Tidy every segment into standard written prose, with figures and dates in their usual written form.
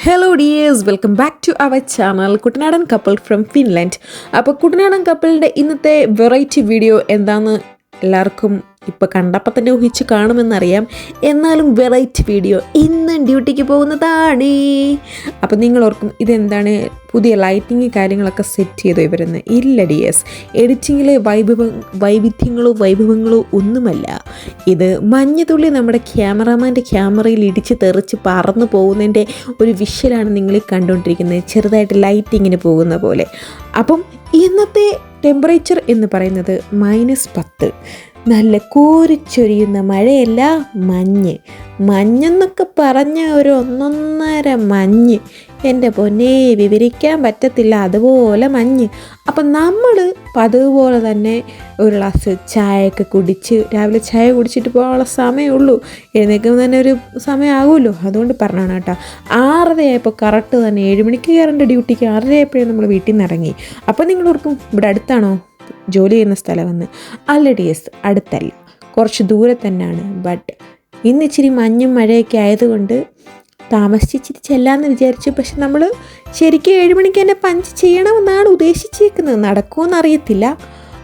Hello dears, welcome back to our channel Kuttanadan couple from Finland. അപ്പോൾ കുട്ടനാടൻ കപ്പിളിൻ്റെ ഇന്നത്തെ variety video എന്താണെന്ന് എല്ലാവർക്കും ഇപ്പോൾ കണ്ടപ്പോൾ തന്നെ ഊഹിച്ച് കാണുമെന്നറിയാം. എന്നാലും വെറൈറ്റി വീഡിയോ ഇന്ന് ഡ്യൂട്ടിക്ക് പോകുന്നതാണ്. അപ്പോൾ നിങ്ങളോർക്കും ഇതെന്താണ് പുതിയ ലൈറ്റിങ് കാര്യങ്ങളൊക്കെ സെറ്റ് ചെയ്തോ ഇവരെന്ന്? ഇല്ല ഡിയേഴ്സ്, എഡിറ്റിങ്ങിലെ വൈഭവങ്ങളോ ഒന്നുമല്ല. ഇത് മഞ്ഞുതുള്ളി നമ്മുടെ ക്യാമറാമാൻ്റെ ക്യാമറയിൽ ഇടിച്ച് തെറിച്ച് പറന്നു പോകുന്നതിൻ്റെ ഒരു വിഷ്വലാണ് നിങ്ങൾ കണ്ടുകൊണ്ടിരിക്കുന്നത്, ചെറുതായിട്ട് ലൈറ്റിങ്ങിന് പോകുന്ന പോലെ. അപ്പം ഇന്നത്തെ ടെമ്പറേച്ചർ എന്ന് പറയുന്നത് -10. നല്ല കോരിച്ചൊരിയുന്ന മഴയല്ല, മഞ്ഞെന്നൊക്കെ പറഞ്ഞ ഒരു ഒന്നൊന്നര മഞ്ഞ്. എൻ്റെ പൊന്നേ, വിവരിക്കാൻ പറ്റത്തില്ല, അതുപോലെ മഞ്ഞ്. അപ്പം നമ്മൾ പതുപോലെ തന്നെ ഒരു ഗ്ലാസ് ചായയൊക്കെ കുടിച്ച്, രാവിലെ ചായ കുടിച്ചിട്ട് പോകാനുള്ള സമയമുള്ളൂ. എഴുന്നേൽക്കുമ്പോൾ തന്നെ ഒരു സമയമാകുമല്ലോ, അതുകൊണ്ട് പറഞ്ഞാണ് കേട്ടോ. 6:30 കറക്റ്റ് തന്നെ 7 മണിക്ക് കയറേണ്ട ഡ്യൂട്ടിക്ക് 6:30 നമ്മൾ വീട്ടിൽ നിന്ന് ഇറങ്ങി. അപ്പോൾ നിങ്ങളോർക്കും ഇവിടെ അടുത്താണോ ജോലി ചെയ്യുന്ന സ്ഥലമെന്ന്? അല്ല ഡിയേഴ്സ്, അടുത്തല്ല, കുറച്ച് ദൂരെ തന്നെയാണ്. ബട്ട് ഇന്ന് ഇച്ചിരി മഞ്ഞും മഴയൊക്കെ ആയതുകൊണ്ട് താമസിച്ചിരി ചെല്ലാമെന്ന് വിചാരിച്ചു. പക്ഷെ നമ്മൾ ശരിക്കും 7 മണിക്ക് തന്നെ പഞ്ച് ചെയ്യണമെന്നാണ് ഉദ്ദേശിച്ചേക്കുന്നത്. നടക്കുമെന്നറിയത്തില്ല.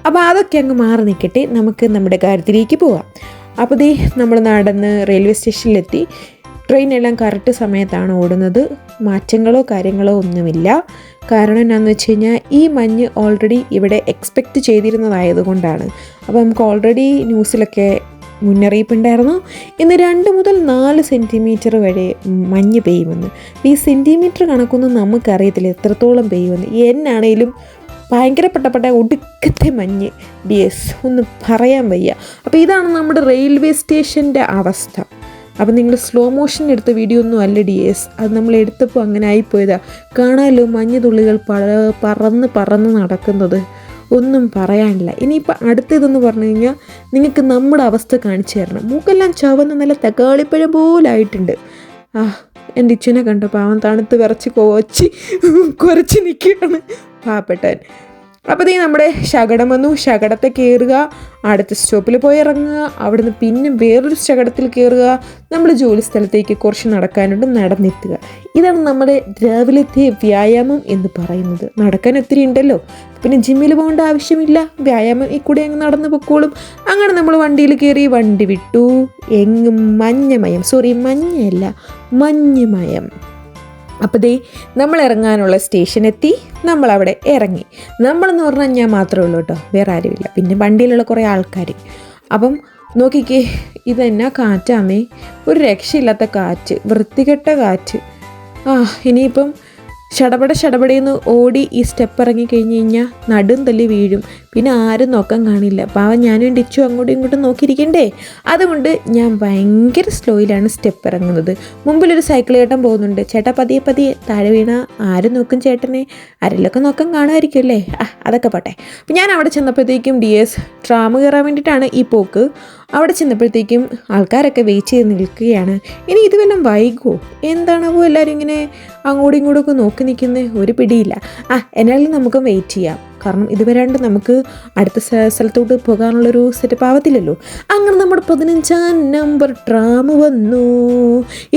അപ്പോൾ അതൊക്കെ അങ്ങ് മാറി നിൽക്കട്ടെ, നമുക്ക് നമ്മുടെ കാര്യത്തിലേക്ക് പോവാം. അപ്പോൾ ദേ നമ്മൾ നടന്ന് റെയിൽവേ സ്റ്റേഷനിലെത്തി. ട്രെയിനെല്ലാം കറക്റ്റ് സമയത്താണ് ഓടുന്നത്, മാറ്റങ്ങളോ കാര്യങ്ങളോ ഒന്നുമില്ല. കാരണം എന്താണെന്ന് വെച്ച് കഴിഞ്ഞാൽ ഈ മഞ്ഞ് ഓൾറെഡി ഇവിടെ എക്സ്പെക്റ്റ് ചെയ്തിരുന്നതായതുകൊണ്ടാണ്. അപ്പോൾ നമുക്ക് ഓൾറെഡി ന്യൂസിലൊക്കെ മുന്നറിയിപ്പുണ്ടായിരുന്നു, ഇന്ന് 2 മുതൽ 4 സെൻറ്റിമീറ്റർ വരെ മഞ്ഞ് പെയ്യുമെന്ന്. ഈ സെൻറ്റിമീറ്റർ കണക്കൊന്നും നമുക്കറിയത്തില്ല എത്രത്തോളം പെയ്യുമെന്ന്. എന്നാണേലും ഭയങ്കര പെട്ടപ്പെട്ട ഒടുക്കത്തെ മഞ്ഞ് ഡിയേഴ്സ്, ഒന്നും പറയാൻ വയ്യ. അപ്പോൾ ഇതാണ് നമ്മുടെ റെയിൽവേ സ്റ്റേഷൻ്റെ അവസ്ഥ. അപ്പോൾ നിങ്ങൾ സ്ലോ മോഷൻ എടുത്ത വീഡിയോ ഒന്നും അല്ല ഡിയേഴ്സ്, അത് നമ്മൾ എടുത്തപ്പോൾ അങ്ങനെ ആയിപ്പോയതാ. കാണാമല്ലോ മഞ്ഞുതുള്ളികൾ പറന്ന് നടക്കുന്നത്, ഒന്നും പറയാനില്ല. ഇനിയിപ്പോൾ അടുത്തതെന്ന് പറഞ്ഞു കഴിഞ്ഞാൽ നിങ്ങൾക്ക് നമ്മുടെ അവസ്ഥ കാണിച്ചു തരണം. മൂക്കെല്ലാം ചുവന്ന് നല്ല തക്കാളിപ്പഴം പോലായിട്ടുണ്ട്. എൻ്റെ ഇച്ഛനെ കണ്ടപ്പോൾ അവൻ തണുത്ത് വിറച്ച് കുരച്ച് നിൽക്കുകയാണ് പാവപ്പെട്ടവൻ. അപ്പോൾ നമ്മുടെ ശകടം വന്നു. ശകടത്തെ കയറുക, അടുത്ത സ്റ്റോപ്പിൽ പോയി ഇറങ്ങുക, അവിടുന്ന് പിന്നെ വേറൊരു ശകടത്തിൽ കയറുക, നമ്മൾ ജോലി സ്ഥലത്തേക്ക് കുറച്ച് നടക്കാനുണ്ട്, നടന്നെത്തുക. ഇതാണ് നമ്മുടെ രാവിലത്തെ വ്യായാമം എന്ന് പറയുന്നത്. നടക്കാൻ ഒത്തിരി ഉണ്ടല്ലോ, പിന്നെ ജിമ്മിൽ പോകേണ്ട ആവശ്യമില്ല, വ്യായാമം ഈ കൂടെ അങ്ങ് നടന്നു പൊക്കോളും. അങ്ങനെ നമ്മൾ വണ്ടിയിൽ കയറി, വണ്ടി വിട്ടു. എങ്ങും മഞ്ഞമയം. അപ്പോൾ ദേ നമ്മൾ ഇറങ്ങാനുള്ള സ്റ്റേഷനെത്തി. നമ്മളവിടെ ഇറങ്ങി. നമ്മളെന്ന് പറഞ്ഞാൽ ഞാൻ മാത്രമേ ഉള്ളൂ കേട്ടോ, വേറെ ആരുമില്ല. പിന്നെ വണ്ടിയിലുള്ള കുറേ ആൾക്കാർ. അപ്പം നോക്കിക്കേ, ഇതെന്നാ കാറ്റാന്നേ, ഒരു രക്ഷയില്ലാത്ത കാറ്റ്, വൃത്തികെട്ട കാറ്റ്. ഇനിയിപ്പം ഷടപടയെന്ന് ഓടി ഈ സ്റ്റെപ്പ് ഇറങ്ങി കഴിഞ്ഞ് കഴിഞ്ഞാൽ നടും തല്ലി വീഴും. പിന്നെ ആരും നോക്കാൻ കാണില്ല. പാവം ഞാനും ഡിച്ചു അങ്ങോട്ടും ഇങ്ങോട്ടും നോക്കിയിരിക്കണ്ടേ. അതുകൊണ്ട് ഞാൻ ഭയങ്കര സ്ലോയിലാണ് സ്റ്റെപ്പ് ഇറങ്ങുന്നത്. മുമ്പിലൊരു സൈക്കിൾ ചേട്ടൻ പോകുന്നുണ്ട്. ചേട്ടാ പതിയെ താഴെ വീണ ആരും നോക്കും ചേട്ടനെ? ആരെല്ലൊക്കെ നോക്കാൻ കാണുമായിരിക്കും അല്ലേ? അതൊക്കെ പോട്ടെ. അപ്പം ഞാൻ അവിടെ ചെന്നപ്പോഴത്തേക്കും ഡിയേഴ്സ് ട്രാം കയറാൻ വേണ്ടിയിട്ടാണ് ഈ പോക്ക്. അവിടെ ചെന്നപ്പോഴത്തേക്കും ആൾക്കാരൊക്കെ വെയിറ്റ് ചെയ്ത് നിൽക്കുകയാണ്. ഇനി ഇത് വല്ലതും വൈകുമോ എന്താണാവോ എല്ലാവരും ഇങ്ങനെ അങ്ങോട്ടും ഇങ്ങോട്ടൊക്കെ നോക്കി നിൽക്കുന്നത്? ഒരു പിടിയില്ല. എന്നാലും നമുക്ക് വെയിറ്റ് ചെയ്യാം, കാരണം ഇത് വരാണ്ട് നമുക്ക് അടുത്ത സ്ഥലത്തോട്ട് പോകാനുള്ളൊരു സെറ്റപ്പ് ആവത്തില്ലല്ലോ. അങ്ങനെ നമ്മുടെ 15-ാം നമ്പർ ട്രാം വന്നു.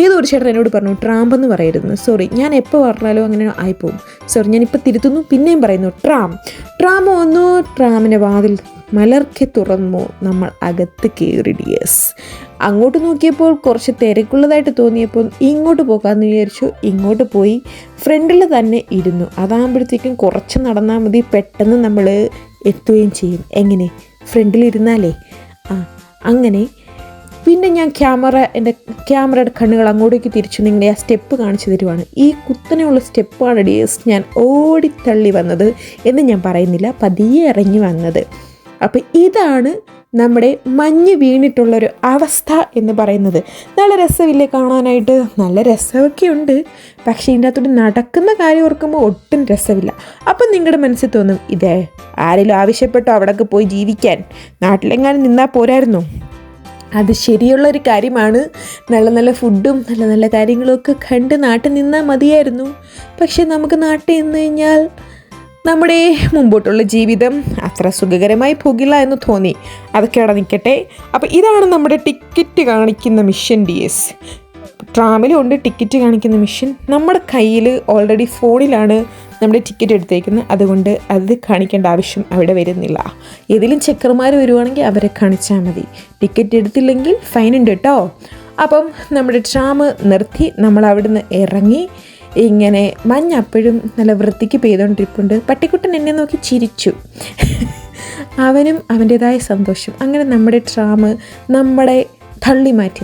ഏതൊരു ചേട്ടൻ എന്നോട് പറഞ്ഞു ട്രാമ്പെന്ന് പറയരുത്. സോറി, ഞാൻ എപ്പോൾ പറഞ്ഞാലും അങ്ങനെ ആയിപ്പോവും. സോറി, ഞാനിപ്പോൾ തിരുത്തുന്നു, പിന്നെയും പറയുന്നു ട്രാം വന്നു. ട്രാമിൻ്റെ വാതിൽ മലർക്കെ തുറന്നു. നമ്മൾ അകത്ത് കയറി ഡിയേഴ്സ്. അങ്ങോട്ട് നോക്കിയപ്പോൾ കുറച്ച് തിരക്കുള്ളതായിട്ട് തോന്നിയപ്പോൾ ഇങ്ങോട്ട് പോകാമെന്ന് വിചാരിച്ചു. ഇങ്ങോട്ട് പോയി ഫ്രണ്ടിൽ തന്നെ ഇരുന്നു. അതാകുമ്പോഴത്തേക്കും കുറച്ച് നടന്നാൽ മതി, പെട്ടെന്ന് നമ്മൾ എത്തുകയും ചെയ്യും. എങ്ങനെ? ഫ്രണ്ടിലിരുന്നാലേ. അങ്ങനെ പിന്നെ ഞാൻ എൻ്റെ ക്യാമറയുടെ കണ്ണുകൾ അങ്ങോട്ടേക്ക് തിരിച്ചു നിങ്ങളെ ആ സ്റ്റെപ്പ് കാണിച്ചു തരുവാണ്. ഈ കുത്തനെയുള്ള സ്റ്റെപ്പാണ് ഡിയേഴ്സ് ഞാൻ ഓടിത്തള്ളി വന്നത് എന്ന് ഞാൻ പറയുന്നില്ല, പതിയെ ഇറങ്ങി വന്നത്. അപ്പോൾ ഇതാണ് നമ്മുടെ മഞ്ഞ് വീണിട്ടുള്ളൊരു അവസ്ഥ എന്ന് പറയുന്നത്. നല്ല രസമില്ലേ കാണാനായിട്ട്? നല്ല രസമൊക്കെ ഉണ്ട്, പക്ഷേ ഇതിൻ്റെ അകത്തോട്ട് നടക്കുന്ന കാര്യം ഓർക്കുമ്പോൾ ഒട്ടും രസമില്ല. അപ്പം നിങ്ങളുടെ മനസ്സിൽ തോന്നും, ഇതേ ആരെങ്കിലും ആവശ്യപ്പെട്ടോ അവിടെയൊക്കെ പോയി ജീവിക്കാൻ? നാട്ടിലെങ്ങാനും നിന്നാൽ പോരായിരുന്നോ? അത് ശരിയുള്ളൊരു കാര്യമാണ്. നല്ല ഫുഡും നല്ല കാര്യങ്ങളൊക്കെ കണ്ട് നാട്ടിൽ നിന്നാൽ മതിയായിരുന്നു. പക്ഷെ നമുക്ക് നാട്ടിൽ നിന്ന് കഴിഞ്ഞാൽ നമ്മുടെ മുമ്പോട്ടുള്ള ജീവിതം അത്ര സുഖകരമായി പോകില്ല എന്ന് തോന്നി. അതൊക്കെ അവിടെ നിൽക്കട്ടെ. അപ്പോൾ ഇതാണ് നമ്മുടെ ടിക്കറ്റ് കാണിക്കുന്ന മിഷൻ ഡിയേഴ്സ്. ട്രാമിലും ഉണ്ട് ടിക്കറ്റ് കാണിക്കുന്ന മെഷീൻ. നമ്മുടെ കയ്യിൽ ഓൾറെഡി ഫോണിലാണ് നമ്മുടെ ടിക്കറ്റ് എടുത്തേക്കുന്നത്, അതുകൊണ്ട് അത് കാണിക്കേണ്ട ആവശ്യം അവിടെ വരുന്നില്ല. ഏതെങ്കിലും ചെക്കർമാർ വരുവാണെങ്കിൽ അവരെ കാണിച്ചാൽ മതി. ടിക്കറ്റ് എടുത്തില്ലെങ്കിൽ ഫൈൻ ഉണ്ട് കേട്ടോ. അപ്പം നമ്മുടെ ട്രാം നിർത്തി നമ്മൾ അവിടുന്ന് ഇറങ്ങി. ഇങ്ങനെ മഞ്ഞ് അപ്പോഴും നല്ല വൃത്തിക്ക് പെയ്തുകൊണ്ടിരിപ്പുണ്ട്. പട്ടിക്കുട്ടൻ എന്നെ നോക്കി ചിരിച്ചു. അവനും അവൻ്റേതായ സന്തോഷം. അങ്ങനെ നമ്മുടെ ട്രാം നമ്മളെ തള്ളി മാറ്റി,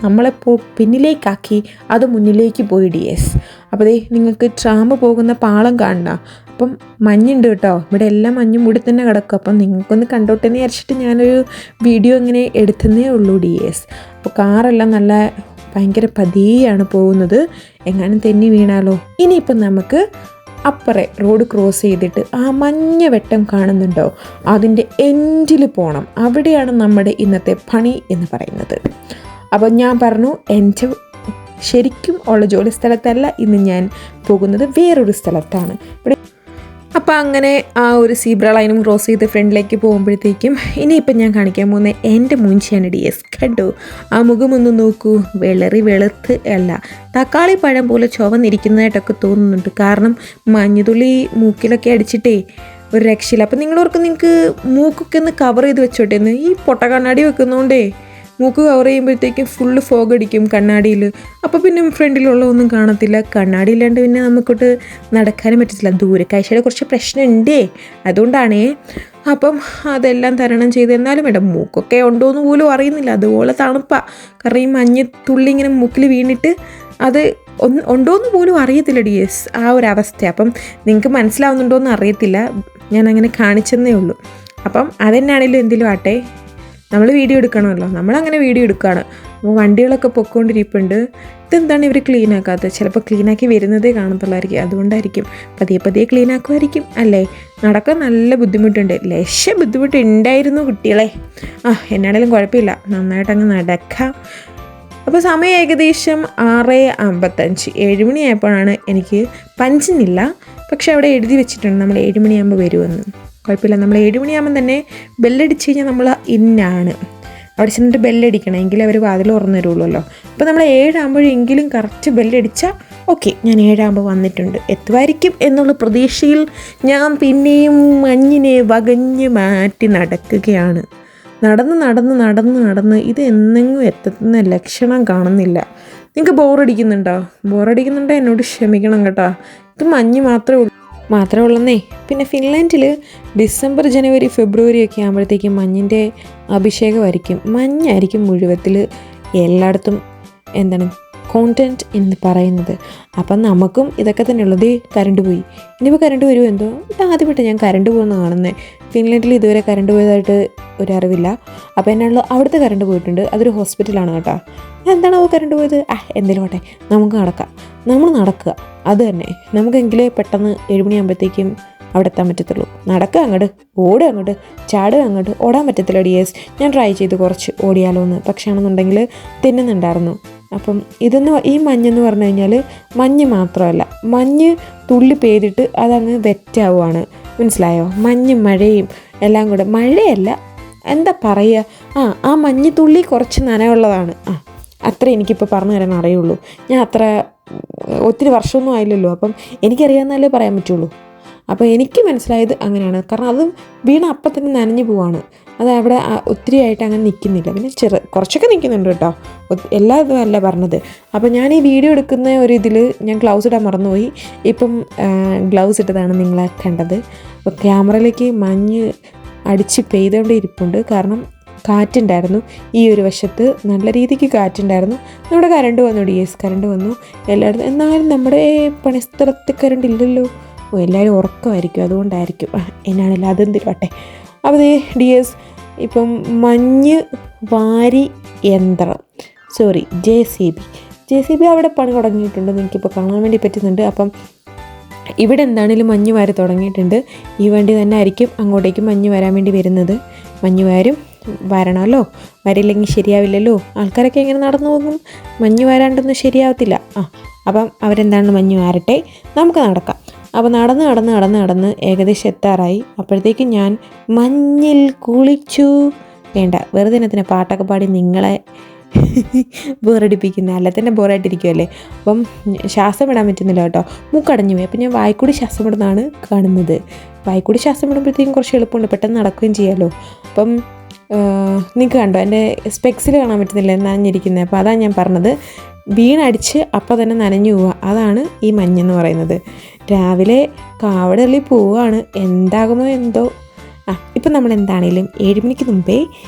നമ്മളെ പിന്നിലേക്കാക്കി, അത് മുന്നിലേക്ക് പോയി DS. അപ്പോൾ നിങ്ങൾക്ക് ട്രാം പോകുന്ന പാളം കാണണം. അപ്പം മഞ്ഞുണ്ട് കേട്ടോ, ഇവിടെ എല്ലാം മഞ്ഞ് മൂടി തന്നെ കിടക്കും. അപ്പം നിങ്ങൾക്കൊന്ന് കണ്ടോട്ടെന്ന് വിചാരിച്ചിട്ട് ഞാനൊരു വീഡിയോ ഇങ്ങനെ എടുത്തതേ ഉള്ളൂ DS. അപ്പോൾ കാറെല്ലാം നല്ല ഭയങ്കര പതിയാണ് പോകുന്നത്, എങ്ങാനും തെന്നി വീണാലോ. ഇനിയിപ്പം നമുക്ക് അപ്പുറേ റോഡ് ക്രോസ് ചെയ്തിട്ട് ആ മഞ്ഞ വെട്ടം കാണുന്നുണ്ടോ, അതിൻ്റെ എൻഡിൽ പോകണം. അവിടെയാണ് നമ്മുടെ ഇന്നത്തെ പണി എന്ന് പറയുന്നത്. അപ്പോൾ ഞാൻ പറഞ്ഞു, എൻ്റെ ശരിക്കും ഉള്ള ജോലി സ്ഥലത്തല്ല ഇന്ന് ഞാൻ പോകുന്നത്, വേറൊരു സ്ഥലത്താണ്. ഇവിടെ അപ്പോൾ അങ്ങനെ ആ ഒരു സീബ്ര ലൈനും ക്രോസ് ചെയ്ത് ഫ്രണ്ടിലേക്ക് പോകുമ്പോഴത്തേക്കും ഇനിയിപ്പം ഞാൻ കാണിക്കാൻ പോകുന്നത് എൻ്റെ മൂഞ്ചിയാണ് DS. കണ്ടോ, ആ മുഖമൊന്ന് നോക്കൂ, വെളുത്ത് അല്ല, തക്കാളി പഴം പോലെ ചുവന്നിരിക്കുന്നതായിട്ടൊക്കെ തോന്നുന്നുണ്ട്. കാരണം മഞ്ഞുതുള്ളി മൂക്കിലൊക്കെ അടിച്ചിട്ടേ ഒരു രക്ഷയില്ല. അപ്പം നിങ്ങളോർക്കും നിങ്ങൾക്ക് മൂക്കൊക്കെ ഒന്ന് കവർ ചെയ്ത് വെച്ചോട്ടെ എന്ന്. ഈ പൊട്ട കണ്ണാടി വെക്കുന്നതുകൊണ്ടേ മൂക്ക് കവർ ചെയ്യുമ്പോഴത്തേക്കും ഫുള്ള് ഫോഗ് അടിക്കും കണ്ണാടിയിൽ. അപ്പോൾ പിന്നെ ഫ്രണ്ടിലുള്ള ഒന്നും കാണത്തില്ല. കണ്ണാടി ഇല്ലാണ്ട് പിന്നെ നമുക്കൊട്ട് നടക്കാനും പറ്റത്തില്ല. ദൂരക്കാഴ്ചയുടെ കുറച്ച് പ്രശ്നമുണ്ടേ, അതുകൊണ്ടാണേ. അപ്പം അതെല്ലാം തരണം ചെയ്ത്, എന്നാലും വേണ്ട, മൂക്കൊക്കെ ഉണ്ടോയെന്ന് പോലും അറിയുന്നില്ല, അതുപോലെ തണുപ്പാണ്. കാരണം ഈ മഞ്ഞ് തുള്ളി ഇങ്ങനെ മൂക്കിൽ വീണിട്ട് അത് ഉണ്ടോയെന്ന് പോലും അറിയത്തില്ല DS, ആ ഒരു അവസ്ഥ. അപ്പം നിങ്ങൾക്ക് മനസ്സിലാവുന്നുണ്ടോയെന്ന് അറിയത്തില്ല, ഞാൻ അങ്ങനെ കാണിച്ചെന്നേ ഉള്ളൂ. അപ്പം അതെന്നാണേലും എന്തെങ്കിലും ആട്ടെ, നമ്മൾ വീഡിയോ എടുക്കണമല്ലോ, നമ്മളങ്ങനെ വീഡിയോ എടുക്കുകയാണ്. അപ്പോൾ വണ്ടികളൊക്കെ പൊയ്ക്കൊണ്ടിരിപ്പുണ്ട്. ഇതെന്താണ് ഇവർ ക്ലീനാക്കാത്തത്? ചിലപ്പോൾ ക്ലീനാക്കി വരുന്നതേ കാണത്തുള്ളായിരിക്കും, അതുകൊണ്ടായിരിക്കും. പതിയെ ക്ലീനാക്കുമായിരിക്കും അല്ലേ. നടക്കാൻ നല്ല ബുദ്ധിമുട്ടുണ്ട്, ബുദ്ധിമുട്ടുണ്ടായിരുന്നു കുട്ടികളെ. എന്നാണേലും കുഴപ്പമില്ല, നന്നായിട്ടങ്ങ് നടക്കാം. അപ്പോൾ സമയം ഏകദേശം 6:55, 7 മണിയായപ്പോഴാണ്. എനിക്ക് പഞ്ചിനില്ല, പക്ഷെ അവിടെ എഴുതി വെച്ചിട്ടുണ്ട് നമ്മൾ 7 മണിയാകുമ്പോൾ വരുമെന്ന്. കുഴപ്പമില്ല, നമ്മൾ 7 മണിയാകുമ്പം തന്നെ ബെല്ലടിച്ച് കഴിഞ്ഞാൽ നമ്മൾ ഇന്നാണ്. അവിടെ ചെന്നിട്ട് ബെല്ലടിക്കണം, എങ്കിലും അവർ വാതിൽ തുറന്നു തരുള്ളൂല്ലോ. അപ്പോൾ നമ്മൾ 7 ആകുമ്പോഴെങ്കിലും കറക്റ്റ് ബെല്ലടിച്ചാൽ ഓക്കെ, ഞാൻ 7 ആകുമ്പോൾ വന്നിട്ടുണ്ട്, എത്തുമായിരിക്കും എന്നുള്ള പ്രതീക്ഷയിൽ ഞാൻ പിന്നെയും മഞ്ഞിനെ വകഞ്ഞ് മാറ്റി നടക്കുകയാണ്. നടന്ന് ഇത് എന്നെങ്കിലും എത്തുന്ന ലക്ഷണം കാണുന്നില്ല. നിങ്ങൾക്ക് ബോറടിക്കുന്നുണ്ടോ എന്നോട് ക്ഷമിക്കണം കേട്ടോ. ഇത് മഞ്ഞ് മാത്രമേ ഉള്ളന്നേ. പിന്നെ ഫിൻലാൻഡിൽ ഡിസംബർ, ജനുവരി, ഫെബ്രുവരി ഒക്കെ ആകുമ്പോഴത്തേക്കും മഞ്ഞിൻ്റെ അഭിഷേകമായിരിക്കും. മഞ്ഞായിരിക്കും മുഴുവത്തിൽ എല്ലായിടത്തും കോണ്ടൻറ്റ് എന്ന് പറയുന്നത്. അപ്പം നമുക്കും ഇതൊക്കെ തന്നെ ഉള്ളത്. കറണ്ട് പോയി, ഇനിയിപ്പോൾ കറണ്ട് വരുമോ എന്തോ. ആദ്യമായിട്ട് ഞാൻ കറണ്ട് പോകുന്ന കാണുന്നത്. ഫിൻലാൻഡിൽ ഇതുവരെ കറണ്ട് പോയതായിട്ട് ഒരറിവില്ല. അപ്പോൾ എന്നാണല്ലോ അവിടുത്തെ കറണ്ട് പോയിട്ടുണ്ട്, അതൊരു ഹോസ്പിറ്റലാണ് കേട്ടോ. എന്താണോ കറണ്ട് പോയത്, എന്തെങ്കിലും ആട്ടെ, നമുക്ക് നമ്മൾ നടക്കുക. അത് തന്നെ, നമുക്കെങ്കിലേ പെട്ടെന്ന് 7 മണിയാകുമ്പോഴത്തേക്കും അവിടെ എത്താൻ പറ്റത്തുള്ളൂ. നടക്കുക അങ്ങോട്ട്, ഓടുക അങ്ങോട്ട്, ചാടുക അങ്ങോട്ട്. ഓടാൻ പറ്റത്തില്ല DS. ഞാൻ ട്രൈ ചെയ്ത് കുറച്ച് ഓടിയാലോ എന്ന്, പക്ഷേ ആണെന്നുണ്ടെങ്കിൽ തിന്നുന്നുണ്ടായിരുന്നു. അപ്പം ഈ മഞ്ഞെന്ന് പറഞ്ഞു കഴിഞ്ഞാൽ മഞ്ഞ് മാത്രമല്ല, മഞ്ഞ് തുള്ളി പെയ്തിട്ട് അതങ്ങ് വെറ്റാവുകയാണ്, മനസ്സിലായോ? മഞ്ഞും മഴയും എല്ലാം കൂടെ, മഴയല്ല എന്താ പറയുക, ആ മഞ്ഞ് തുള്ളി കുറച്ച് നനവുള്ളതാണ്. അത്ര എനിക്കിപ്പോൾ പറഞ്ഞു തരാൻ അറിയുള്ളൂ. ഞാൻ ഒത്തിരി വർഷമൊന്നും ആയില്ലല്ലോ, അപ്പം എനിക്കറിയാമെന്നല്ലേ പറയാൻ പറ്റുള്ളൂ. അപ്പോൾ എനിക്ക് മനസ്സിലായത് അങ്ങനെയാണ്. കാരണം അത് വീണ അപ്പം തന്നെ നനഞ്ഞു പോവാണ്. അത് അവിടെ ഒത്തിരി ആയിട്ട് അങ്ങനെ നിൽക്കുന്നില്ല. പിന്നെ കുറച്ചൊക്കെ നിൽക്കുന്നുണ്ട് കേട്ടോ, എല്ലാ ഇതും അല്ല പറഞ്ഞത്. അപ്പോൾ ഞാൻ ഈ വീഡിയോ എടുക്കുന്ന ഒരു ഇതിൽ ഞാൻ ഗ്ലൗസ് ഇടാൻ മറന്നുപോയി. ഇപ്പം ഗ്ലൗസ് ഇട്ടതാണ് നിങ്ങളെ കണ്ടത്. അപ്പോൾ ക്യാമറയിലേക്ക് മഞ്ഞ് അടിച്ച് പെയ്തുകൊണ്ടേ ഇരിപ്പുണ്ട്. കാരണം കാറ്റുണ്ടായിരുന്നു, ഈ ഒരു വശത്ത് നല്ല രീതിക്ക് കാറ്റുണ്ടായിരുന്നു. നമ്മുടെ കറണ്ട് വന്നു, DS കറണ്ട് വന്നു എല്ലായിടത്തും. എന്നാലും നമ്മുടെ പണിസ്ഥലത്ത് കറണ്ട് ഇല്ലല്ലോ. എല്ലാവരും ഉറക്കമായിരിക്കും, അതുകൊണ്ടായിരിക്കും. എന്നാണല്ലോ അതെന്തിരുവട്ടെ. അപ്പോൾ DS ഇപ്പം മഞ്ഞ് വാരി യന്ത്രം, JCB അവിടെ പണി തുടങ്ങിയിട്ടുണ്ട്. എനിക്കിപ്പോൾ കാണാൻ വേണ്ടി പറ്റുന്നുണ്ട്. അപ്പം ഇവിടെ എന്താണെങ്കിലും മഞ്ഞ് വാരി തുടങ്ങിയിട്ടുണ്ട്. ഈ വണ്ടി തന്നെ ആയിരിക്കും അങ്ങോട്ടേക്ക് മഞ്ഞ് വരാൻ വേണ്ടി വരുന്നത്. മഞ്ഞ് വരണമല്ലോ, വരില്ലെങ്കിൽ ശരിയാവില്ലല്ലോ. ആൾക്കാരൊക്കെ എങ്ങനെ നടന്നു പോകും, മഞ്ഞ് വരാണ്ടൊന്നും ശരിയാവത്തില്ല. അപ്പം അവരെന്താണ് മഞ്ഞ് വാരട്ടെ, നമുക്ക് നടക്കാം. അപ്പോൾ നടന്ന് ഏകദേശം എത്താറായി. അപ്പോഴത്തേക്കും ഞാൻ മഞ്ഞിൽ കുളിച്ചു. വേണ്ട, വെറുതെ ഇതിനകത്തിന് പാട്ടൊക്കെ പാടി നിങ്ങളെ ബോറടിപ്പിക്കുന്നത്, അല്ല തന്നെ ബോറായിട്ടിരിക്കുമല്ലേ. അപ്പം ശ്വാസം വിടാൻ പറ്റുന്നില്ല കേട്ടോ, മൂക്കടഞ്ഞു പോയി. അപ്പം ഞാൻ വായിക്കൂടി ശ്വാസം വിടുന്നതാണ് കാണുന്നത്. വായിക്കൂടി ശ്വാസം വിടുമ്പോഴത്തേക്കും കുറച്ച് എളുപ്പമുണ്ട്, പെട്ടെന്ന് നടക്കുകയും ചെയ്യാമല്ലോ. അപ്പം നിങ്ങൾക്ക് കണ്ടോ എൻ്റെ സ്പെക്സിൽ കാണാൻ പറ്റുന്നില്ല നനഞ്ഞിരിക്കുന്നത്. അപ്പോൾ അതാണ് ഞാൻ പറഞ്ഞത്, വീണടിച്ച് അപ്പോൾ തന്നെ നനഞ്ഞു പോവുക, അതാണ് ഈ മഞ്ഞെന്ന് പറയുന്നത്. രാവിലെ കാവടള്ളി പോവുകയാണ്, എന്താകുമോ എന്തോ. ഇപ്പം നമ്മൾ എന്താണേലും 7 മണിക്ക് മുമ്പേ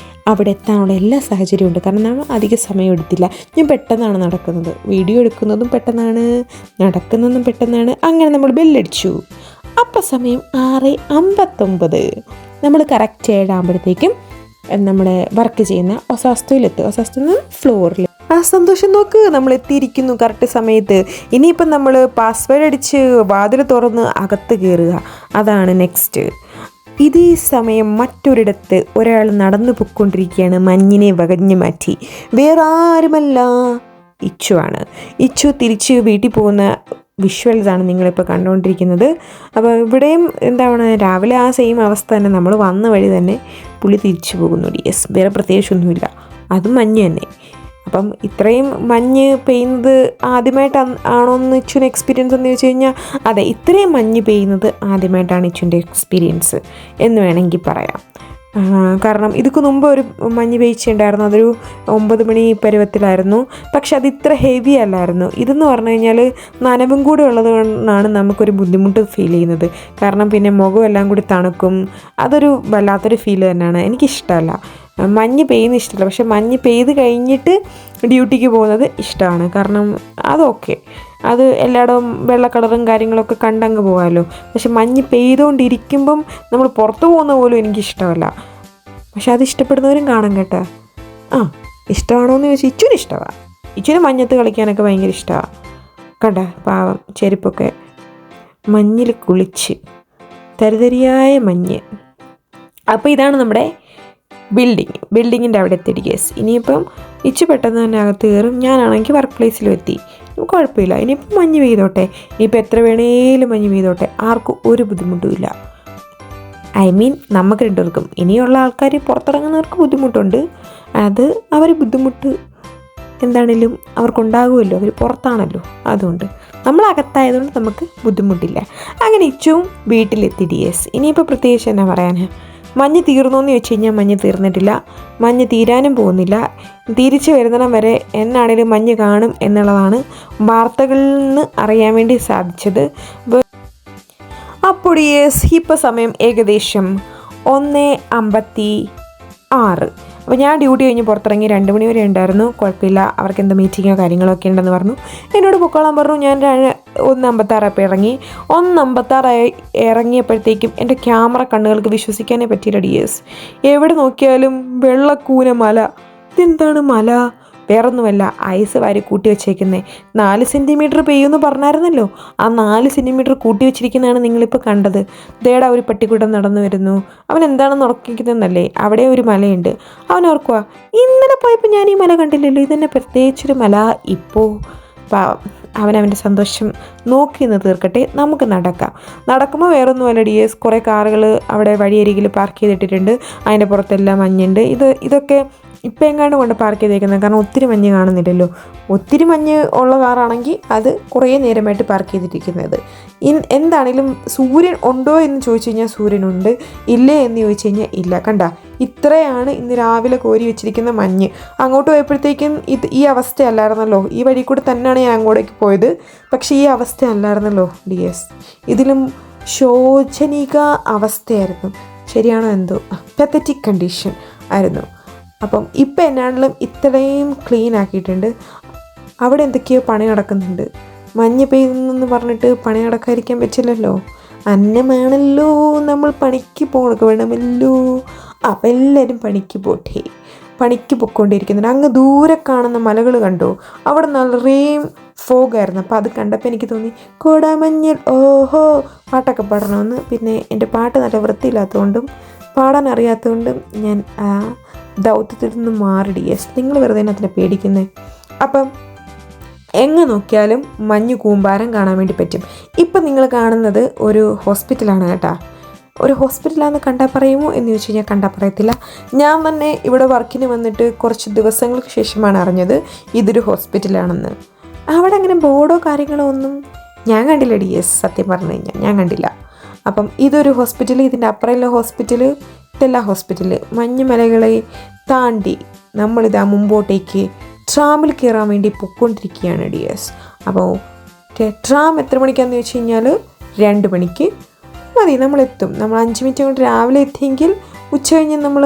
അവിടെ എത്താനുള്ള എല്ലാ സാഹചര്യവും ഉണ്ട്. കാരണം നമ്മൾ അധികം സമയം എടുത്തില്ല. ഞാൻ പെട്ടെന്നാണ് നടക്കുന്നത്, വീഡിയോ എടുക്കുന്നതും പെട്ടെന്നാണ്, നടക്കുന്നതും പെട്ടെന്നാണ്. അങ്ങനെ നമ്മൾ ബെല്ലടിച്ചു. അപ്പം സമയം 6:59. നമ്മൾ കറക്റ്റ് 7 ആകുമ്പോഴത്തേക്കും നമ്മുടെ വർക്ക് ചെയ്യുന്ന ഒസാസ്തോയിലെത്തും. ഒസാസ്തോന്ന് ഫ്ലോറിൽ. ആ സന്തോഷം നോക്ക്, നമ്മൾ എത്തിയിരിക്കുന്നു കറക്റ്റ് സമയത്ത്. ഇനിയിപ്പം നമ്മൾ പാസ്വേഡ് അടിച്ച് വാതിൽ തുറന്ന് അകത്ത് കയറുക, അതാണ് നെക്സ്റ്റ്. ഇതേ സമയം മറ്റൊരിടത്ത് ഒരാൾ നടന്നു പൊയ്ക്കൊണ്ടിരിക്കുകയാണ്, മഞ്ഞിനെ വകഞ്ഞു മാറ്റി. വേറെ ആരുമല്ല, ഇച്ചുവാണ്. ഇച്ചു തിരിച്ച് വീട്ടിൽ പോകുന്ന വിഷ്വൽസാണ് നിങ്ങളിപ്പോൾ കണ്ടുകൊണ്ടിരിക്കുന്നത്. അപ്പോൾ ഇവിടെയും എന്താണ്, രാവിലെ ആ സെയിം അവസ്ഥ തന്നെ, നമ്മൾ വന്ന വഴി തന്നെ പുള്ളി തിരിച്ചു പോകുന്നു. യെസ്, വേറെ പ്രത്യേകിച്ചൊന്നുമില്ല, അതും മഞ്ഞ് തന്നെ. അപ്പം ഇത്രയും മഞ്ഞ് പെയ്യുന്നത് ആദ്യമായിട്ട് ആണോയെന്ന് ഇച്ചുവിന് എക്സ്പീരിയൻസ് എന്ന് ചോദിച്ചു കഴിഞ്ഞാൽ അതെ, ഇത്രയും മഞ്ഞ് പെയ്യുന്നത് ആദ്യമായിട്ടാണ് ഇച്ചുവിൻ്റെ എക്സ്പീരിയൻസ് എന്ന് വേണമെങ്കിൽ പറയാം. കാരണം ഇതിക്ക് മുമ്പ് ഒരു മഞ്ഞ് പെയ്ച്ചുണ്ടായിരുന്നു, അതൊരു 9 മണി പരുവത്തിലായിരുന്നു. പക്ഷെ അത് ഇത്ര ഹെവി അല്ലായിരുന്നു. ഇതെന്ന് പറഞ്ഞു കഴിഞ്ഞാൽ നനവും കൂടി ഉള്ളത് കൊണ്ടാണ് നമുക്കൊരു ബുദ്ധിമുട്ട് ഫീൽ ചെയ്യുന്നത്. കാരണം പിന്നെ മുഖം എല്ലാം കൂടി തണുക്കും, അതൊരു വല്ലാത്തൊരു ഫീൽ തന്നെയാണ്. എനിക്കിഷ്ടമല്ല, മഞ്ഞ് പെയ്യുന്ന ഇഷ്ടമല്ല. പക്ഷെ മഞ്ഞ് പെയ്ത് കഴിഞ്ഞിട്ട് ഡ്യൂട്ടിക്ക് പോകുന്നത് ഇഷ്ടമാണ്. കാരണം അതൊക്കെ അത് എല്ലായിടവും വെള്ള കളറും കാര്യങ്ങളൊക്കെ കണ്ടങ്ങ് പോകാമല്ലോ. പക്ഷെ മഞ്ഞ് പെയ്തുകൊണ്ടിരിക്കുമ്പം നമ്മൾ പുറത്തു പോകുന്ന പോലും എനിക്കിഷ്ടമല്ല. പക്ഷെ അത് ഇഷ്ടപ്പെടുന്നവരും കാണും കേട്ടോ. ഇഷ്ടമാണോ എന്ന് ചോദിച്ചാൽ ഇച്ചുവിന് ഇഷ്ടമാണ്. ഇച്ചുവിന് മഞ്ഞത്ത് കളിക്കാനൊക്കെ ഭയങ്കര ഇഷ്ടമാണ്. കണ്ട പാവം ചെരുപ്പൊക്കെ മഞ്ഞിൽ കുളിച്ച് തരിതരിയായ മഞ്ഞ്. അപ്പോൾ ഇതാണ് നമ്മുടെ ബിൽഡിങ്ങിൻ്റെ അവിടെ എത്തി. കേസ് ഇനിയിപ്പം ഇച്ചു പെട്ടെന്ന് തന്നെ അകത്ത് കയറും. ഞാനാണെങ്കിൽ വർക്ക് പ്ലേസിലും എത്തി, കുഴപ്പമില്ല. ഇനിയിപ്പം മഞ്ഞ് പെയ്തോട്ടെ, ഇനിയിപ്പോൾ എത്ര വേണേലും മഞ്ഞ് പെയ്തോട്ടെ, ആർക്കും ഒരു ബുദ്ധിമുട്ടുമില്ല. നമുക്ക് രണ്ടുപേർക്കും. ഇനിയുള്ള ആൾക്കാർ പുറത്തിറങ്ങുന്നവർക്ക് ബുദ്ധിമുട്ടുണ്ട്, അത് അവർ ബുദ്ധിമുട്ട് എന്താണേലും അവർക്കുണ്ടാകുമല്ലോ, അവർ പുറത്താണല്ലോ. അതുകൊണ്ട് നമ്മളകത്തായതുകൊണ്ട് നമുക്ക് ബുദ്ധിമുട്ടില്ല. അങ്ങനെ ഇച്ചും വീട്ടിലെത്തി. ഡിഎസ് ഇനിയിപ്പോൾ പ്രത്യേകിച്ച് എന്നാ പറയാൻ, മഞ്ഞ് തീർന്നു എന്ന് ചോദിച്ചു കഴിഞ്ഞാൽ മഞ്ഞ് തീർന്നിട്ടില്ല, മഞ്ഞ് തീരാനും പോകുന്നില്ല. തിരിച്ചു വരുന്നിടം വരെ എന്നാണേലും മഞ്ഞ് കാണും എന്നുള്ളതാണ് വാർത്തകളിൽ നിന്ന് അറിയാൻ വേണ്ടി സാധിച്ചത്. അപ്പോൾ ഇപ്പോൾ സമയം ഏകദേശം 1:56. അപ്പോൾ ഞാൻ ഡ്യൂട്ടി കഴിഞ്ഞ് പുറത്തിറങ്ങി 2 മണി വരെ ഉണ്ടായിരുന്നു. കുഴപ്പമില്ല, അവർക്ക് എന്താ മീറ്റിങ്ങോ കാര്യങ്ങളൊക്കെ ഉണ്ടെന്ന് പറഞ്ഞു. എന്നോട് പൊക്കോളാൻ പറഞ്ഞു. ഞാൻ 1:56 ഇറങ്ങി. 1:56 ഇറങ്ങിയപ്പോഴത്തേക്കും എൻ്റെ ക്യാമറ കണ്ണുകൾക്ക് വിശ്വസിക്കാനേ പറ്റിയില്ല. ഡിയേഴ്സ് എവിടെ നോക്കിയാലും വെള്ളക്കൂന മല. ഇതെന്താണ് മല? വേറൊന്നുമല്ല, ഐസ് വാരി കൂട്ടി വെച്ചേക്കുന്നത്. 4 സെൻറ്റിമീറ്റർ പെയ്യുമെന്ന് പറഞ്ഞായിരുന്നല്ലോ, ആ 4 സെൻറ്റിമീറ്റർ കൂട്ടി വെച്ചിരിക്കുന്നതാണ് നിങ്ങളിപ്പോൾ കണ്ടത്. ദേടാ ഒരു പട്ടിക്കൂട്ടം നടന്നു വരുന്നു. അവൻ എന്താണെന്ന് ഉറക്കിക്കുന്നതെന്നല്ലേ, അവിടെ ഒരു മലയുണ്ട്. അവൻ ഓർക്കുക, ഇന്നലെ പോയപ്പോൾ ഞാൻ ഈ മല കണ്ടില്ലല്ലോ, ഇതന്നെ പ്രത്യേകിച്ചൊരു മല. ഇപ്പോൾ അവനവൻ്റെ സന്തോഷം നോക്കി നിന്ന് തീർക്കട്ടെ, നമുക്ക് നടക്കാം. നടക്കുമ്പോൾ വേറൊന്നുമല്ല ഡിയേഴ്സ്, കുറേ കാറുകൾ അവിടെ വഴിയരികിൽ പാർക്ക് ചെയ്തിട്ടിട്ടുണ്ട്. അതിൻ്റെ പുറത്തെല്ലാം മഞ്ഞുണ്ട്. ഇതൊക്കെ ഇപ്പം എങ്ങാണ്ട് കൊണ്ട് പാർക്ക് ചെയ്തേക്കുന്നത്, കാരണം ഒത്തിരി മഞ്ഞ് കാണുന്നില്ലല്ലോ. ഒത്തിരി മഞ്ഞ് ഉള്ള കാറാണെങ്കിൽ അത് കുറേ നേരമായിട്ട് പാർക്ക് ചെയ്തിരിക്കുന്നത്. എന്താണെങ്കിലും സൂര്യൻ ഉണ്ടോ എന്ന് ചോദിച്ചു കഴിഞ്ഞാൽ സൂര്യനുണ്ട്, ഇല്ലേ എന്ന് ചോദിച്ചു കഴിഞ്ഞാൽ ഇല്ല. കണ്ട, ഇത്രയാണ് ഇന്ന് രാവിലെ കോരി വെച്ചിരിക്കുന്ന മഞ്ഞ്. അങ്ങോട്ട് പോയപ്പോഴത്തേക്കും ഈ അവസ്ഥയല്ലായിരുന്നല്ലോ. ഈ വഴി കൂടെ തന്നെയാണ് ഞാൻ അങ്ങോട്ടേക്ക് പോയത്, പക്ഷേ ഈ അവസ്ഥ അല്ലായിരുന്നല്ലോ ഡിയേഴ്സ്. ഇതിലും ശോചനീക അവസ്ഥയായിരുന്നു. ശരിയാണോ എന്തോ, പത്തറ്റിക് കണ്ടീഷൻ ആയിരുന്നു. അപ്പം ഇപ്പം എന്നാണെങ്കിലും ഇത്രയും ക്ലീൻ ആക്കിയിട്ടുണ്ട്. അവിടെ എന്തൊക്കെയോ പണി നടക്കുന്നുണ്ട്. മഞ്ഞ് പെയ്യുന്നെന്ന് പറഞ്ഞിട്ട് പണി നടക്കാതിരിക്കാൻ പറ്റില്ലല്ലോ. അന്നമാണല്ലോ നമ്മൾ പണിക്ക് വേണമല്ലോ. അപ്പം എല്ലാവരും പണിക്ക് പോട്ടെ. പണിക്ക് പൊയ്ക്കൊണ്ടിരിക്കുന്നുണ്ട്. അങ്ങ് ദൂരെ കാണുന്ന മലകൾ കണ്ടോ, അവിടെ നിറയും ഫോഗായിരുന്നു. അപ്പോൾ അത് കണ്ടപ്പോൾ എനിക്ക് തോന്നി കോടാമഞ്ഞിൽ ഓഹോ പാട്ടൊക്കെ പാടണമെന്ന്. പിന്നെ എൻ്റെ പാട്ട് നല്ല വൃത്തിയില്ലാത്തതുകൊണ്ടും പാടാൻ അറിയാത്തതുകൊണ്ടും ഞാൻ ആ ദൗത്യത്തിൽ നിന്ന് മാറി. യെസ്, നിങ്ങൾ വെറുതെ അതിനെ പേടിക്കുന്നത്. അപ്പം എങ്ങ് നോക്കിയാലും മഞ്ഞ് കൂമ്പാരം കാണാൻ വേണ്ടി പറ്റും. ഇപ്പം നിങ്ങൾ കാണുന്നത് ഒരു ഹോസ്പിറ്റലാണ് കേട്ടോ. ഒരു ഹോസ്പിറ്റലാണെന്ന് കണ്ടാൽ പറയുമോ എന്ന് ചോദിച്ചു കഴിഞ്ഞാൽ കണ്ടാൽ പറയത്തില്ല. ഞാൻ തന്നെ ഇവിടെ വർക്കിന് വന്നിട്ട് കുറച്ച് ദിവസങ്ങൾക്ക് ശേഷമാണ് അറിഞ്ഞത് ഇതൊരു ഹോസ്പിറ്റലാണെന്ന്. അവിടെ അങ്ങനെ ബോർഡോ കാര്യങ്ങളോ ഒന്നും ഞാൻ കണ്ടില്ല DS, സത്യം പറഞ്ഞു കഴിഞ്ഞാൽ ഞാൻ കണ്ടില്ല. അപ്പം ഇതൊരു ഹോസ്പിറ്റൽ, ഇതിൻ്റെ അപ്പുറമുള്ള ഹോസ്പിറ്റൽ, ഇതെല്ലാം ഹോസ്പിറ്റൽ. മഞ്ഞുമലകളെ താണ്ടി നമ്മളിതാ മുമ്പോട്ടേക്ക് ട്രാമിൽ കയറാൻ വേണ്ടി പൊയ്ക്കൊണ്ടിരിക്കുകയാണ് DS. അപ്പോൾ ട്രാം എത്ര മണിക്കാണെന്ന് ചോദിച്ചു കഴിഞ്ഞാൽ 2 മണിക്ക് മതി, നമ്മളെത്തും. നമ്മൾ 5 മിനിറ്റ് കൊണ്ട് രാവിലെ എത്തിയെങ്കിൽ ഉച്ച കഴിഞ്ഞ് നമ്മൾ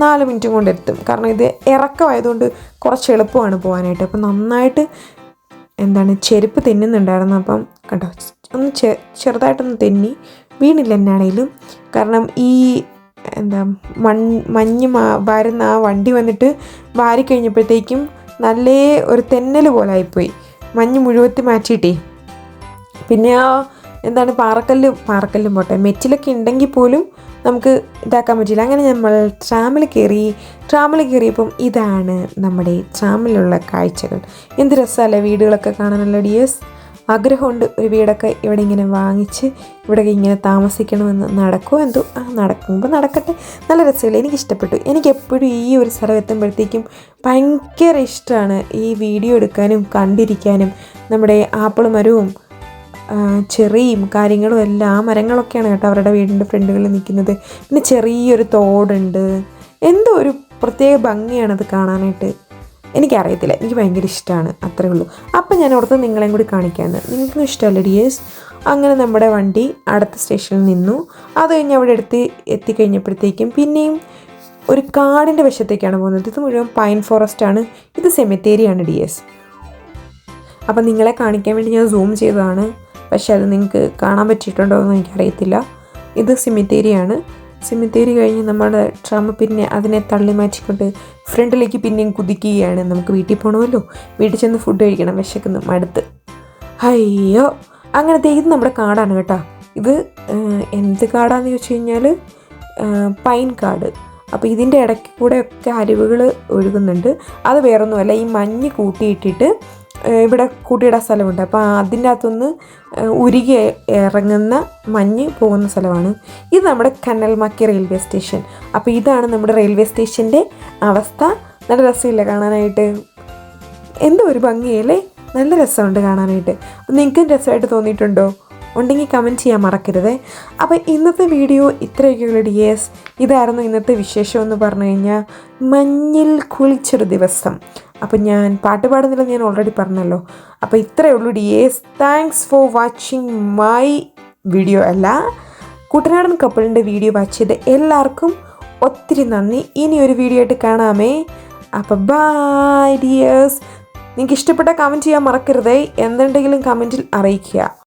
4 മിനിറ്റ് കൊണ്ട് എത്തും. കാരണം ഇത് ഇറക്കമായതുകൊണ്ട് കുറച്ച് എളുപ്പമാണ് പോകാനായിട്ട്. അപ്പം നന്നായിട്ട് ചെരുപ്പ് തെന്നുന്നുണ്ടായിരുന്നു. അപ്പം കേട്ടോ ഒന്ന് ചെറുതായിട്ടൊന്ന് തെന്നി വീണില്ല എന്നാണേലും. കാരണം ഈ മഞ്ഞ് വരുന്ന ആ വണ്ടി വന്നിട്ട് വാരിക്കഴിഞ്ഞപ്പോഴത്തേക്കും നല്ല ഒരു തെന്നൽ പോലെ ആയിപ്പോയി, മഞ്ഞ് മുഴുവത്തി മാറ്റിയിട്ടേ. പിന്നെ ആ പാറക്കല്ലും പോട്ടെ, മെറ്റിലൊക്കെ ഉണ്ടെങ്കിൽ പോലും നമുക്ക് ഇതാക്കാൻ പറ്റില്ല. അങ്ങനെ നമ്മൾ ട്രാമിൽ കയറിയപ്പം ഇതാണ് നമ്മുടെ ട്രാമിലുള്ള കാഴ്ചകൾ. എന്ത് രസമല്ലേ വീടുകളൊക്കെ കാണാനുള്ള DS. ആഗ്രഹമുണ്ട് ഒരു വീടൊക്കെ ഇവിടെ ഇങ്ങനെ വാങ്ങിച്ച് ഇവിടെ ഇങ്ങനെ താമസിക്കണമെന്ന്. നടക്കുമോ എന്തോ, നടക്കുമ്പോൾ നടക്കട്ടെ. നല്ല രസമില്ല, എനിക്കിഷ്ടപ്പെട്ടു. എനിക്കെപ്പോഴും ഈ ഒരു സ്ഥലം എത്തുമ്പോഴത്തേക്കും ഭയങ്കര ഇഷ്ടമാണ് ഈ വീഡിയോ എടുക്കാനും കണ്ടിരിക്കാനും. നമ്മുടെ ആപ്പിൾ മരവും ചെറിയും കാര്യങ്ങളും എല്ലാം, ആ മരങ്ങളൊക്കെയാണ് കേട്ടോ അവരുടെ വീടിൻ്റെ ഫ്രണ്ടുകളിൽ നിൽക്കുന്നത്. പിന്നെ ചെറിയൊരു തോടുണ്ട്, എന്തോ ഒരു പ്രത്യേക ഭംഗിയാണത് കാണാനായിട്ട്. എനിക്കറിയത്തില്ല, എനിക്ക് ഭയങ്കര ഇഷ്ടമാണ്, അത്രേ ഉള്ളൂ. അപ്പം ഞാൻ ഓർത്ത് നിങ്ങളെയും കൂടി കാണിക്കാമെന്ന്. നിങ്ങൾക്കും ഇഷ്ടമല്ലേ DS? അങ്ങനെ നമ്മുടെ വണ്ടി അടുത്ത സ്റ്റേഷനിൽ നിന്നു. അത് കഴിഞ്ഞ് അവിടെ എത്തിക്കഴിഞ്ഞപ്പോഴത്തേക്കും പിന്നെയും ഒരു കാടിൻ്റെ വശത്തേക്കാണ് പോകുന്നത്. ഇത് മുഴുവൻ പൈൻ ഫോറസ്റ്റ് ആണ്, ഇത് സെമിത്തേരിയാണ് DS. അപ്പം നിങ്ങളെ കാണിക്കാൻ വേണ്ടി ഞാൻ സൂം ചെയ്തതാണ്, പക്ഷേ അത് നിങ്ങൾക്ക് കാണാൻ പറ്റിയിട്ടുണ്ടോ എന്ന് എനിക്കറിയത്തില്ല. ഇത് സെമിത്തേരിയാണ്. സെമിത്തേരി കഴിഞ്ഞ് നമ്മുടെ ട്രാം പിന്നെ അതിനെ തള്ളി മാറ്റിക്കൊണ്ട് ഫ്രണ്ടിലേക്ക് പിന്നെയും കുതിക്കുകയാണ്. നമുക്ക് വീട്ടിൽ പോകണമല്ലോ, വീട്ടിൽ ചെന്ന് ഫുഡ് കഴിക്കണം, വിശക്കുന്നു മടുത്ത്. അയ്യോ, അങ്ങനത്തെ ഇത് നമ്മുടെ കാടാണ് കേട്ടോ. ഇത് എന്ത് കാടാന്ന് ചോദിച്ചു കഴിഞ്ഞാൽ പൈൻ കാട്. അപ്പോൾ ഇതിൻ്റെ ഇടയ്ക്ക് കൂടെ ഒക്കെ അരുവികൾ ഒഴുകുന്നുണ്ട്. അത് വേറൊന്നുമല്ല, ഈ മഞ്ഞ് കൂട്ടിയിട്ടിട്ട് ഇവിടെ കൂട്ടിയിടാൻ സ്ഥലമുണ്ട്. അപ്പോൾ അതിൻ്റെ അകത്തുനിന്ന് ഉരുകി ഇറങ്ങുന്ന മഞ്ഞ് പോകുന്ന സ്ഥലമാണ്. ഇത് നമ്മുടെ കനൽമക്കി റെയിൽവേ സ്റ്റേഷൻ. അപ്പോൾ ഇതാണ് നമ്മുടെ റെയിൽവേ സ്റ്റേഷൻ്റെ അവസ്ഥ. നല്ല രസമില്ല കാണാനായിട്ട്, എന്തോ ഒരു ഭംഗിയല്ലേ, നല്ല രസമുണ്ട് കാണാനായിട്ട്. നിങ്ങൾക്കും രസമായിട്ട് തോന്നിയിട്ടുണ്ടോ? ഉണ്ടെങ്കിൽ കമൻറ്റ് ചെയ്യാൻ മറക്കരുതേ. അപ്പോൾ ഇന്നത്തെ വീഡിയോ ഇത്രയൊക്കെയുള്ള DS. ഇതായിരുന്നു ഇന്നത്തെ വിശേഷം എന്ന് പറഞ്ഞു കഴിഞ്ഞാൽ മഞ്ഞിൽ കുളിച്ചൊരു ദിവസം. അപ്പം ഞാൻ പാട്ട് പാടുന്നില്ലെന്ന് ഞാൻ ഓൾറെഡി പറഞ്ഞല്ലോ. അപ്പോൾ ഇത്രയേ ഉള്ളൂ DS. Thanks for watching my video. കുട്ടനാടൻ കപ്പിളിൻ്റെ വീഡിയോ വാച്ച് ചെയ്ത് എല്ലാവർക്കും ഒത്തിരി നന്ദി. ഇനി ഒരു വീഡിയോ ആയിട്ട് കാണാമേ. അപ്പോൾ ബൈ DS. നിങ്ങൾക്ക് ഇഷ്ടപ്പെട്ട കമൻറ്റ് ചെയ്യാൻ മറക്കരുതേ. എന്തുണ്ടെങ്കിലും കമൻറ്റിൽ അറിയിക്കുക.